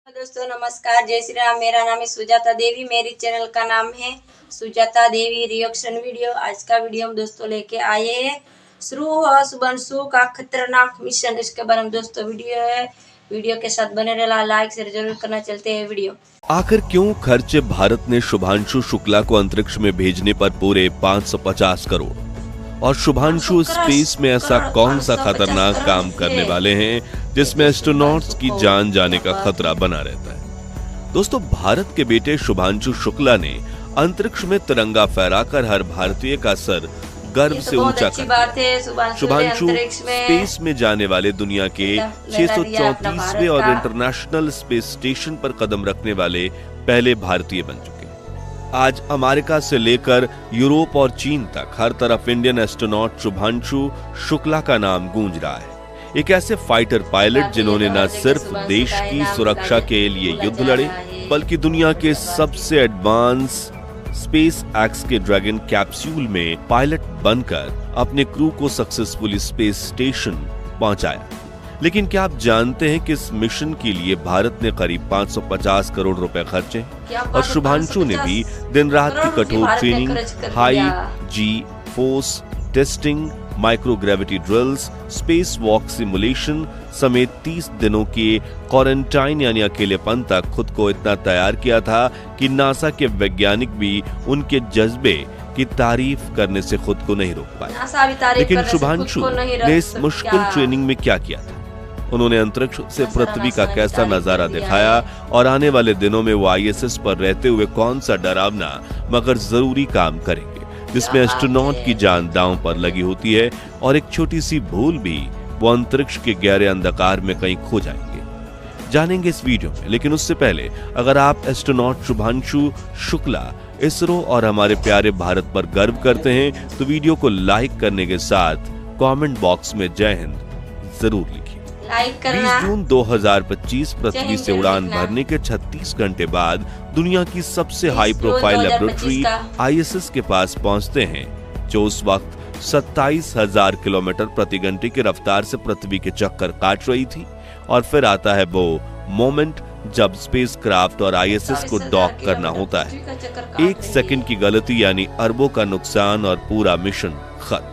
दोस्तों नमस्कार, जय श्री राम। मेरा नाम है सुजाता देवी। मेरी चैनल का नाम है सुजाता देवी रिएक्शन वीडियो। आज का वीडियो हम दोस्तों लेके आए हैं शुरू हुआ शुभांशु का खतरनाक मिशन। इसके बारे में दोस्तों वीडियो है, वीडियो के साथ बने रहना, लाइक शेयर जरूर करना। चलते हैं वीडियो। आखिर क्यों खर्चे भारत ने शुभांशु शुक्ला को अंतरिक्ष में भेजने पर पूरे 550 करोड़, और शुभांशु स्पेस में ऐसा कौन सा खतरनाक काम करने वाले हैं जिसमें एस्ट्रोनॉट्स की जान जाने का खतरा बना रहता है। दोस्तों, भारत के बेटे शुभांशु शुक्ला ने अंतरिक्ष में तिरंगा फहराकर हर भारतीय का सर गर्व से ऊंचा कर शुभांशु स्पेस में जाने वाले दुनिया के 634वें और इंटरनेशनल स्पेस स्टेशन पर कदम रखने वाले पहले भारतीय बन चुके। आज अमेरिका से लेकर यूरोप और चीन तक हर तरफ इंडियन एस्ट्रोनॉट शुभांशु शुक्ला का नाम गूंज रहा है। एक ऐसे फाइटर पायलट जिन्होंने न सिर्फ देश की सुरक्षा के लिए युद्ध लड़े, बल्कि दुनिया के सबसे एडवांस स्पेस एक्स के ड्रैगन कैप्सूल में पायलट बनकर अपने क्रू को सक्सेसफुली स्पेस स्टेशन पहुंचाया। लेकिन क्या आप जानते हैं कि इस मिशन के लिए भारत ने करीब 550 करोड़ रुपए खर्चे, और शुभांशु ने भी दिन रात की कठोर training, high G force testing, microgravity drills, space walk simulation समेत 30 दिनों के क्वारंटाइन यानी अकेलेपन तक खुद को इतना तैयार किया था कि नासा के वैज्ञानिक भी उनके जज्बे की तारीफ करने से खुद को नहीं रोक पाए। लेकिन शुभांशु ने इस मुश्किल ट्रेनिंग में क्या किया था? उन्होंने अंतरिक्ष से पृथ्वी का कैसा नजारा दिखाया, और आने वाले दिनों में वो ISS पर रहते हुए कौन सा डरावना मगर जरूरी काम करेंगे जिसमें एस्ट्रोनॉट की जान दांव पर लगी होती है, और एक छोटी सी भूल भी वो अंतरिक्ष के गहरे अंधकार में कहीं खो जाएंगे। जानेंगे इस वीडियो में। लेकिन उससे पहले अगर आप एस्ट्रोनॉट शुभांशु शुक्ला, इसरो और हमारे प्यारे भारत पर गर्व करते हैं तो वीडियो को लाइक करने के साथ कमेंट बॉक्स में जय हिंद जरूर लिखिए। 20 जून 2025 पृथ्वी से उड़ान भरने के 36 घंटे बाद दुनिया की सबसे हाई प्रोफाइल लेबोरेटरी ISS के पास पहुंचते हैं, जो उस वक्त 27,000 किलोमीटर प्रति घंटे की रफ्तार से पृथ्वी के चक्कर काट रही थी। और फिर आता है वो मोमेंट जब स्पेसक्राफ्ट और ISS को डॉक करना होता है। 1 सेकंड की गलती यानी अरबों का नुकसान और पूरा मिशन खत्म।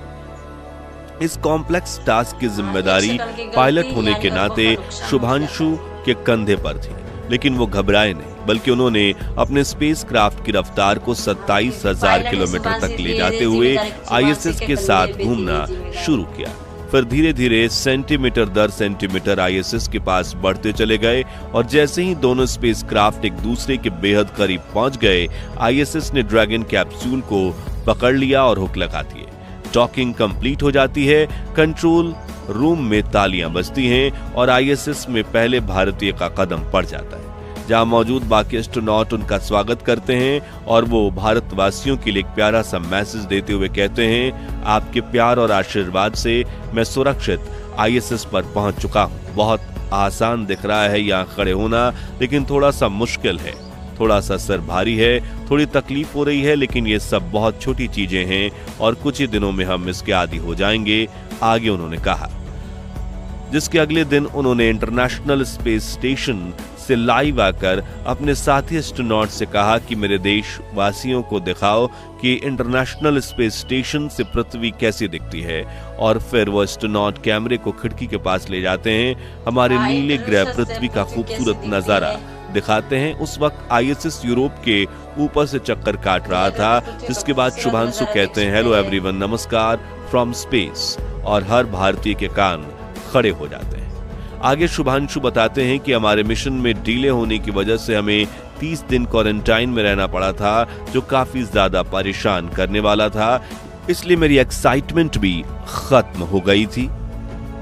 इस कॉम्प्लेक्स टास्क की जिम्मेदारी पायलट होने के नाते शुभांशु के कंधे पर थी, लेकिन वो घबराए नहीं, बल्कि उन्होंने अपने स्पेसक्राफ्ट की रफ्तार को 27,000 किलोमीटर तक ले जाते हुए ISS के साथ घूमना शुरू किया। फिर धीरे धीरे सेंटीमीटर दर सेंटीमीटर ISS के पास बढ़ते चले गए, और जैसे ही दोनों स्पेसक्राफ्ट एक दूसरे के बेहद करीब पहुंच गए, ISS ने ड्रैगन कैप्सूल को पकड़ लिया और हुक लगा दिए। डॉकिंग कंप्लीट हो जाती है, कंट्रोल रूम में तालियां बजती हैं और ISS में पहले भारतीय का कदम पड़ जाता है, जहां मौजूद बाकी एस्ट्रोनॉट उनका स्वागत करते हैं, और वो भारतवासियों के लिए एक प्यारा सा मैसेज देते हुए कहते हैं, आपके प्यार और आशीर्वाद से मैं सुरक्षित ISS पर पहुंच चुका हूं। बहुत आसान दिख रहा है यहाँ खड़े होना, लेकिन थोड़ा सा मुश्किल है, थोड़ा सा सर भारी है, थोड़ी तकलीफ हो रही है, लेकिन ये सब बहुत छोटी चीजें हैं और कुछ ही दिनों में हम इसके आदी हो जाएंगे, आगे उन्होंने कहा। जिसके अगले दिन उन्होंने इंटरनेशनल स्पेस स्टेशन से लाइव आकर अपने साथी एस्ट्रोनॉट से कहा कि मेरे देशवासियों को दिखाओ कि इंटरनेशनल स्पेस स्टेशन से पृथ्वी कैसी दिखती है। और फिर वो एस्ट्रोनॉट कैमरे को खिड़की के पास ले जाते हैं, हमारे नीले ग्रह पृथ्वी का खूबसूरत नजारा दिखाते हैं। उस वक्त ISS यूरोप के ऊपर से चक्कर काट रहा था, जिसके बाद शुभांशु कहते हैं, हेलो एवरीवन, नमस्कार फ्रॉम स्पेस, और हर भारतीय के कान खड़े हो जाते हैं। आगे शुभांशु बताते हैं कि हमारे मिशन में डिले होने की वजह से हमें 30 दिन क्वारंटाइन में रहना पड़ा था, जो काफी ज्यादा परेशान करने वाला था, इसलिए मेरी एक्साइटमेंट भी खत्म हो गई थी।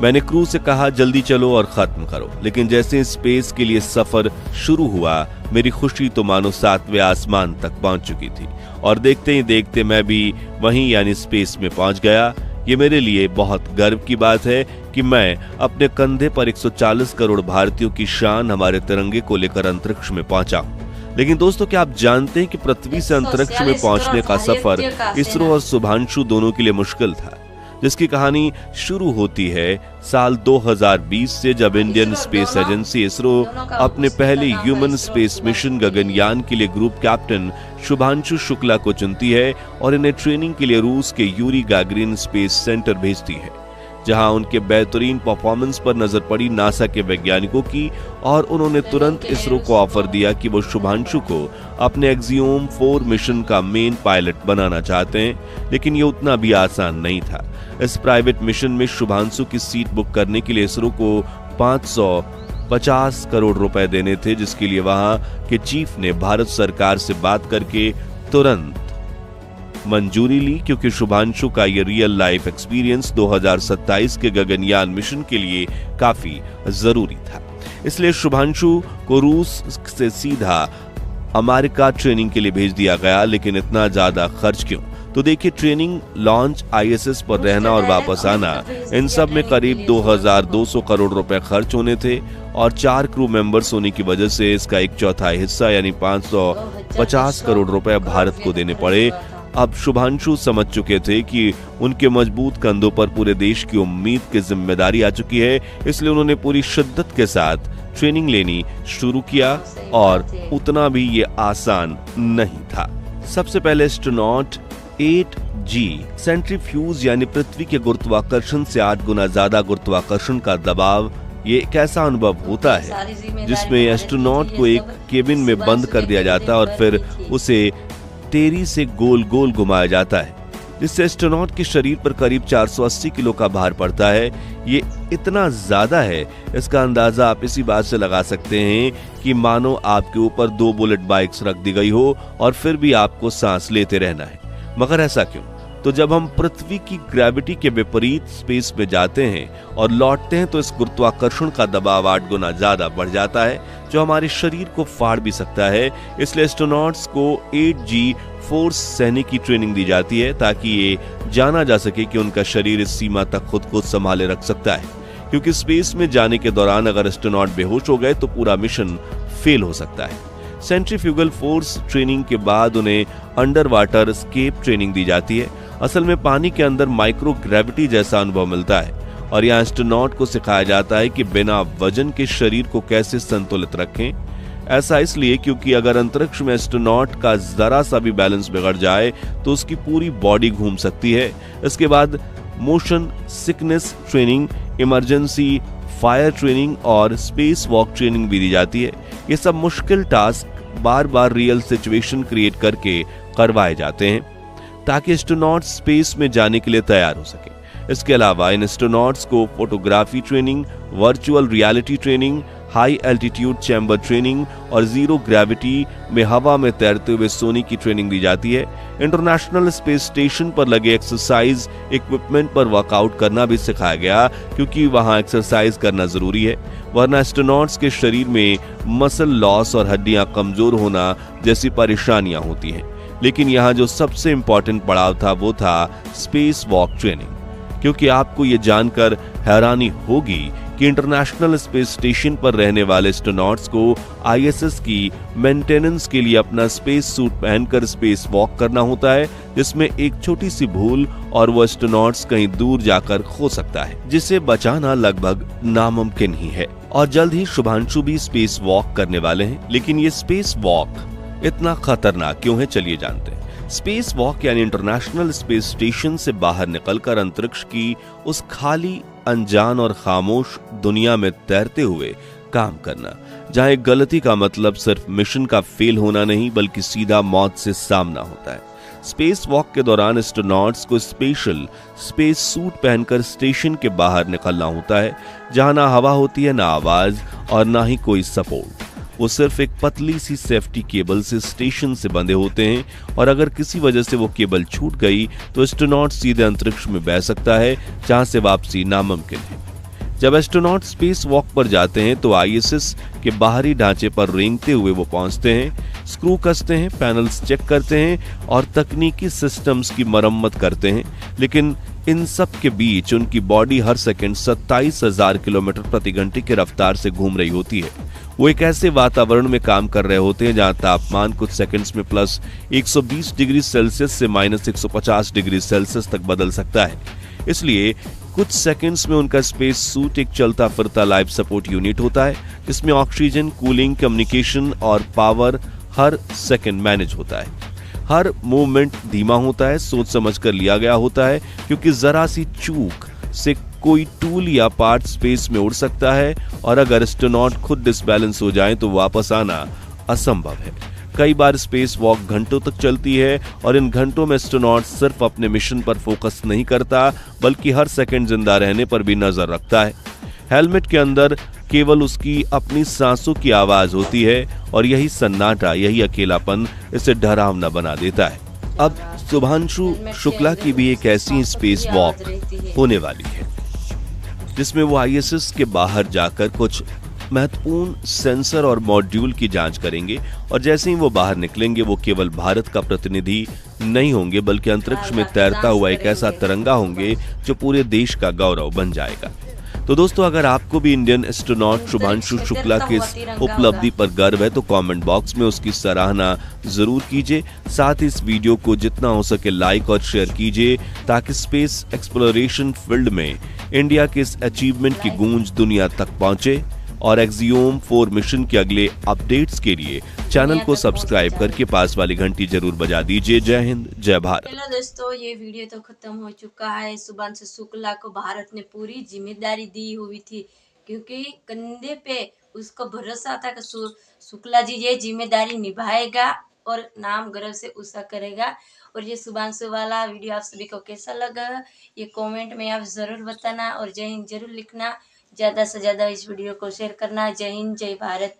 मैंने क्रू से कहा जल्दी चलो और खत्म करो, लेकिन जैसे स्पेस के लिए सफर शुरू हुआ, मेरी खुशी तो मानो 7वें आसमान तक पहुंच चुकी थी, और देखते ही देखते मैं भी वहीं यानी स्पेस में पहुंच गया। ये मेरे लिए बहुत गर्व की बात है कि मैं अपने कंधे पर 140 करोड़ भारतीयों की शान, हमारे तिरंगे को लेकर अंतरिक्ष में पहुंचा हूं। लेकिन दोस्तों, क्या आप जानते हैं कि पृथ्वी से अंतरिक्ष में पहुंचने का सफर इसरो और शुभांशु दोनों के लिए मुश्किल था? जिसकी कहानी शुरू होती है साल 2020 से, जब इंडियन स्पेस एजेंसी इसरो अपने पहले ह्यूमन स्पेस मिशन गगनयान के लिए ग्रुप कैप्टन शुभांशु शुक्ला को चुनती है और इन्हें ट्रेनिंग के लिए रूस के यूरी गागरिन स्पेस सेंटर भेजती है, जहां उनके बेहतरीन परफॉर्मेंस पर नजर पड़ी नासा के वैज्ञानिकों की, और उन्होंने तुरंत इसरो को ऑफर दिया कि वो शुभांशु को अपने एक्सियोम 4 मिशन का मेन पायलट बनाना चाहते हैं। लेकिन ये उतना भी आसान नहीं था। इस प्राइवेट मिशन में शुभांशु की सीट बुक करने के लिए इसरो को 550 करोड़ रुपए देने थे, जिसके लिए वहां के चीफ ने भारत सरकार से बात करके तुरंत मंजूरी ली, क्योंकि शुभांशु का ये रियल लाइफ एक्सपीरियंस 2027 के गगनयान मिशन के लिए काफी जरूरी था। इसलिए शुभांशु को रूस से सीधा अमेरिका ट्रेनिंग के लिए भेज दिया गया। लेकिन इतना ज्यादा खर्च क्यों? तो देखिए, ट्रेनिंग, लॉन्च, आईएसएस पर रहना और वापस आना, इन सब में करीब 2200 करोड़ रुपए खर्च होने थे, और 4 क्रू मेंबर्स होने की वजह से इसका 1/4 हिस्सा यानी 550 करोड़ रुपए भारत को देने पड़े। अब शुभांशु समझ चुके थे कि उनके मजबूत कंधों पर पूरे देश की उम्मीद की जिम्मेदारी आ चुकी है, इसलिए उन्होंने पूरी शिद्दत के साथ ट्रेनिंग लेनी शुरू किया, और उतना भी ये आसान नहीं था। सबसे पहले एस्ट्रोनॉट 8G सेंट्रीफ्यूज यानी पृथ्वी के गुरुत्वाकर्षण से 8 गुना ज्यादा गुरुत्वाकर्षण का दबाव, ये एक ऐसा अनुभव होता है जिसमें एस्ट्रोनॉट को एक केबिन में बंद कर दिया जाता है और फिर उसे टेरी से गोल गोल घुमाया जाता है, जिससे एस्ट्रोनॉट के शरीर पर करीब 480 किलो का भार पड़ता है। ये इतना ज्यादा है, इसका अंदाजा आप इसी बात से लगा सकते हैं कि मानो आपके ऊपर 2 बुलेट बाइक्स रख दी गई हो और फिर भी आपको सांस लेते रहना है। मगर ऐसा क्यों? तो जब हम पृथ्वी की ग्रेविटी के विपरीत स्पेस में जाते हैं और लौटते हैं, तो इस गुरुत्वाकर्षण का दबाव 8 गुना ज्यादा बढ़ जाता है, जो हमारे शरीर को फाड़ भी सकता है। इसलिए एस्ट्रोनॉट्स को 8G फोर्स सहने की ट्रेनिंग दी जाती है, ताकि ये जाना जा सके कि उनका शरीर इस सीमा तक खुद को संभाले रख सकता है, क्योंकि स्पेस में जाने के दौरान अगर एस्ट्रोनॉट बेहोश हो गए तो पूरा मिशन फेल हो सकता है। सेंट्रीफ्यूगल फोर्स ट्रेनिंग के बाद उन्हें अंडर वाटर एस्केप ट्रेनिंग दी जाती है। असल में पानी के अंदर माइक्रो ग्रेविटी जैसा अनुभव मिलता है, और यहाँ एस्ट्रोनॉट को सिखाया जाता है कि बिना वजन के शरीर को कैसे संतुलित रखें। ऐसा इसलिए क्योंकि अगर अंतरिक्ष में एस्ट्रोनॉट का जरा सा भी बैलेंस बिगड़ जाए तो उसकी पूरी बॉडी घूम सकती है। इसके बाद motion sickness training, emergency fire training और स्पेस वॉक ट्रेनिंग भी दी जाती है। ये सब मुश्किल टास्क बार बार रियल सिचुएशन क्रिएट करके करवाए जाते हैं, ताकि एस्ट्रोनॉट स्पेस में जाने के लिए तैयार हो सके। इसके अलावा इन एस्ट्रोनॉट्स को photography training, virtual reality training, high altitude chamber training और जीरो ग्रेविटी में हवा में तैरते हुए सोने की ट्रेनिंग दी जाती है। इंटरनेशनल स्पेस स्टेशन पर लगे एक्सरसाइज इक्विपमेंट पर वर्कआउट करना भी सिखाया गया, क्योंकि वहां एक्सरसाइज करना जरूरी है, वरना एस्ट्रोनॉट्स के शरीर में मसल लॉस और हड्डियां कमजोर होना जैसी परेशानियां होती हैं। लेकिन यहाँ जो सबसे इंपॉर्टेंट पड़ाव था वो था स्पेस वॉक ट्रेनिंग, क्योंकि आपको ये जानकर हैरानी होगी कि इंटरनेशनल स्पेस स्टेशन पर रहने वाले एस्ट्रोनॉट्स को आईएसएस की मेंटेनेंस के लिए अपना स्पेस सूट पहनकर स्पेस वॉक करना होता है, जिसमें एक छोटी सी भूल और वो एस्ट्रोनॉट्स कहीं दूर जाकर खो सकता है, जिसे बचाना लगभग नामुमकिन ही है। और जल्द ही शुभांशु भी स्पेस वॉक करने वाले हैं। लेकिन ये स्पेस वॉक इतना खतरनाक क्यों है, चलिए जानते हैं। स्पेस वॉक यानी इंटरनेशनल स्पेस स्टेशन से बाहर निकलकर अंतरिक्ष की उस खाली, अनजान और खामोश दुनिया में तैरते हुए काम करना, जहां एक गलती का मतलब सिर्फ मिशन का फेल होना नहीं बल्कि सीधा मौत से सामना होता है। स्पेस वॉक के दौरान एस्ट्रोनॉट्स को स्पेशल स्पेस सूट पहनकर स्टेशन के बाहर निकलना होता है, जहां ना हवा होती है, ना आवाज और ना ही कोई सपोर्ट। वो सिर्फ एक पतली सी सेफ्टी केबल से स्टेशन से बंधे होते हैं, और अगर किसी वजह से वो केबल छूट गई तो एस्ट्रोनॉट सीधे अंतरिक्ष में बह सकता है, जहां से वापसी नामुमकिन है। जब एस्ट्रोनॉट स्पेस वॉक पर जाते हैं तो आईएसएस के बाहरी ढांचे पर रेंगते हुए वो पहुंचते हैं, स्क्रू कसते हैं, पैनल्स चेक करते हैं और तकनीकी सिस्टम्स की मरम्मत करते हैं। लेकिन इन सब के बीच उनकी बॉडी हर सेकंड 27,000 किलोमीटर प्रति घंटे की रफ्तार से घूम रही होती है। वो एक ऐसे वातावरण में काम कर रहे होते हैं जहां तापमान कुछ सेकंड्स में प्लस 120 डिग्री सेल्सियस से माइनस 150 डिग्री सेल्सियस तक बदल सकता है। इसलिए कुछ सेकंड्स में उनका स्पेस सूट एक चलता फिरता लाइफ सपोर्ट यूनिट होता है, जिसमें ऑक्सीजन, कूलिंग, कम्युनिकेशन और पावर हर सेकंड मैनेज होता है। हर मूवमेंट धीमा होता है, सोच समझ कर लिया गया होता है, क्योंकि जरा सी चूक से कोई टूल या पार्ट स्पेस में उड़ सकता है और अगर एस्ट्रोनॉट खुद डिसबैलेंस हो जाए तो वापस आना असंभव है। कई बार स्पेस वॉक घंटों तक चलती है और इन घंटों में एस्ट्रोनॉट सिर्फ अपने मिशन पर फोकस नहीं करता, बल्कि हर सेकंड जिंदा रहने पर भी नजर रखता है। हेलमेट के अंदर केवल उसकी अपनी सांसों की आवाज होती है और यही सन्नाटा, यही अकेलापन इसे डरावना बना देता है। अब शुभांशु शुक्ला की भी एक ऐसी स्पेस वॉक होने वाली है, जिसमें वो आईएसएस के बाहर जाकर कुछ महत्वपूर्ण सेंसर और मॉड्यूल की जांच करेंगे और जैसे ही वो बाहर निकलेंगे वो केवल भारत का प्रतिनिधि नहीं होंगे, बल्कि अंतरिक्ष में तैरता हुआ एक ऐसा तिरंगा होंगे जो पूरे देश का गौरव बन जाएगा। तो दोस्तों, अगर आपको भी इंडियन एस्ट्रोनॉट शुभांशु शुक्ला की इस उपलब्धि पर गर्व है तो कमेंट बॉक्स में उसकी सराहना जरूर कीजिए। साथ ही इस वीडियो को जितना हो सके लाइक और शेयर कीजिए, ताकि स्पेस एक्सप्लोरेशन फील्ड में इंडिया के इस अचीवमेंट की गूंज दुनिया तक पहुंचे। और एक्सियोम 4 मिशन के अगले अपडेट्स के लिए चैनल को सब्सक्राइब करके पास वाली घंटी जरूर बजा दीजिए। जय हिंद, जय भारत। चलो दोस्तों, ये वीडियो तो खत्म हो चुका है। शुभांशु शुक्ला को भारत ने पूरी जिम्मेदारी दी हुई थी, क्योंकि कंधे पे उसको भरोसा था कि शुक्ला जी ये जिम्मेदारी निभाएगा और नाम गर्व से ऊंचा करेगा। और ये शुभांशु वाला वीडियो आप सभी को कैसा लगा, ये कमेंट में आप जरूर बताना और जय हिंद जरूर लिखना। ज़्यादा से ज़्यादा इस वीडियो को शेयर करना। जय हिंद, जय भारत।